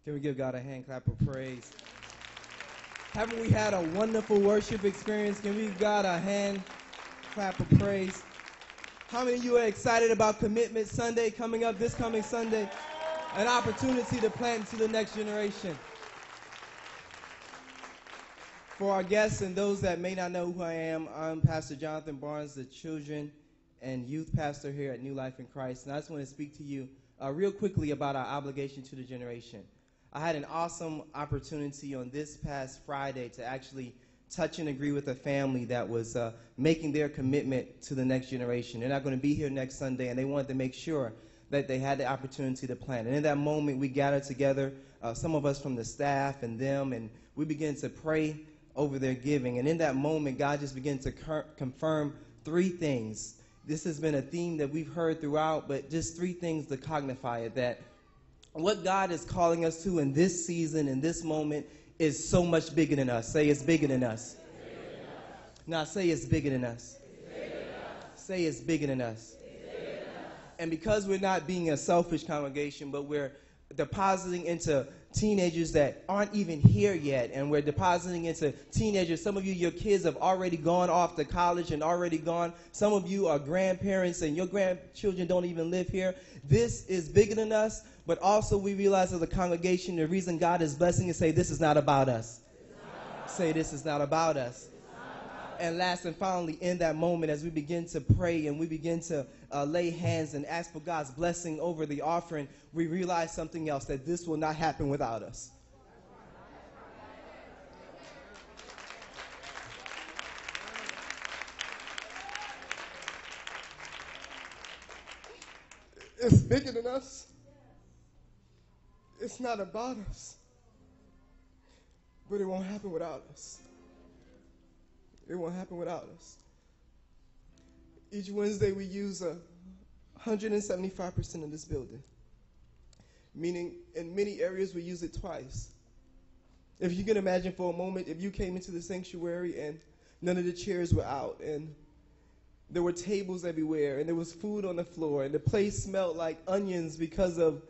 Can we give God a hand clap of praise? Haven't we had a wonderful worship experience? Can we give God a hand clap of praise? How many of you are excited about Commitment Sunday coming up this coming Sunday? An opportunity to plant into the next generation. For our guests and those that may not know who I am, I'm Pastor Jonathan Barnes, the children and youth pastor here at New Life in Christ. And I just want to speak to you real quickly about our obligation to the generation. I had an awesome opportunity on this past Friday to actually touch and agree with a family that was making their commitment to the next generation. They're not going to be here next Sunday, and they wanted to make sure that they had the opportunity to plan. And in that moment, we gathered together, some of us from the staff and them, and we began to pray over their giving. And in that moment, God just began to confirm three things. This has been a theme that we've heard throughout, but just three things to cognify it, that what God is calling us to in this season, in this moment, is so much bigger than us. Say it's bigger than us. Now say it's bigger than us. Say it's bigger than us. And because we're not being a selfish congregation, but we're depositing into teenagers that aren't even here yet, and we're depositing into teenagers. Some of you, your kids have already gone off to college and already gone. Some of you are grandparents and your grandchildren don't even live here. This is bigger than us, but also we realize as a congregation, the reason God is blessing is say, this is not about us. Say, this is not about us. And last and finally, in that moment, as we begin to pray and we begin to lay hands and ask for God's blessing over the offering, we realize something else, that this will not happen without us. It's bigger than us. It's not about us. But it won't happen without us. It won't happen without us. Each Wednesday we use 175% of this building, meaning in many areas we use it twice. If you can imagine for a moment, if you came into the sanctuary and none of the chairs were out and there were tables everywhere and there was food on the floor and the place smelled like onions because of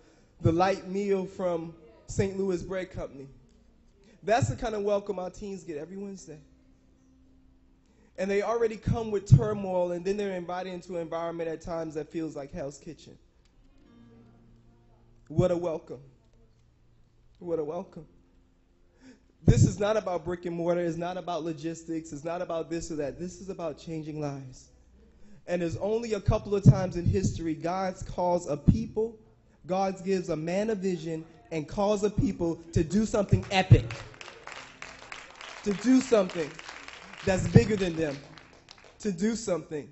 the light meal from St. Louis Bread Company. That's the kind of welcome our teens get every Wednesday. And they already come with turmoil, and then they're invited into an environment at times that feels like Hell's Kitchen. What a welcome. What a welcome. This is not about brick and mortar. It's not about logistics. It's not about this or that. This is about changing lives. And there's only a couple of times in history God calls a people, God gives a man a vision, and calls a people to do something epic. To do something that's bigger than them, to do something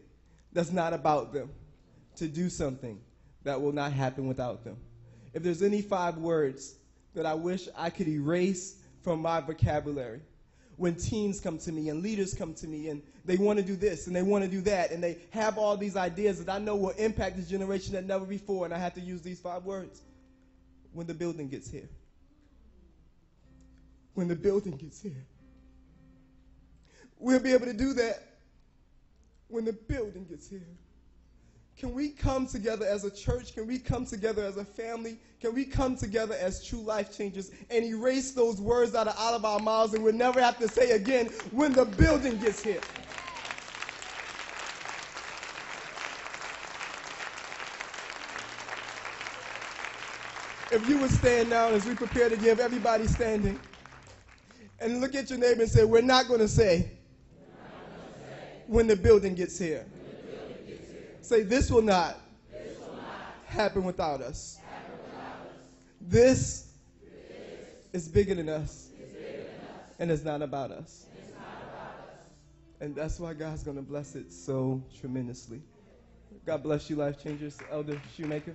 that's not about them, to do something that will not happen without them. If there's any 5 words that I wish I could erase from my vocabulary, when teens come to me and leaders come to me and they want to do this and they want to do that and they have all these ideas that I know will impact this generation that never before, and I have to use these 5 words: when the building gets here. When the building gets here. We'll be able to do that when the building gets here. Can we come together as a church? Can we come together as a family? Can we come together as true life changers and erase those words out of our mouths, and we'll never have to say again, when the building gets here? If you would stand now as we prepare to give, everybody standing, and look at your neighbor and say, we're not going to say, when the building gets here. Say, this will not happen without us. This is bigger than us. And it's not about us. And that's why God's going to bless it so tremendously. God bless you, Life Changers. Elder Shoemaker.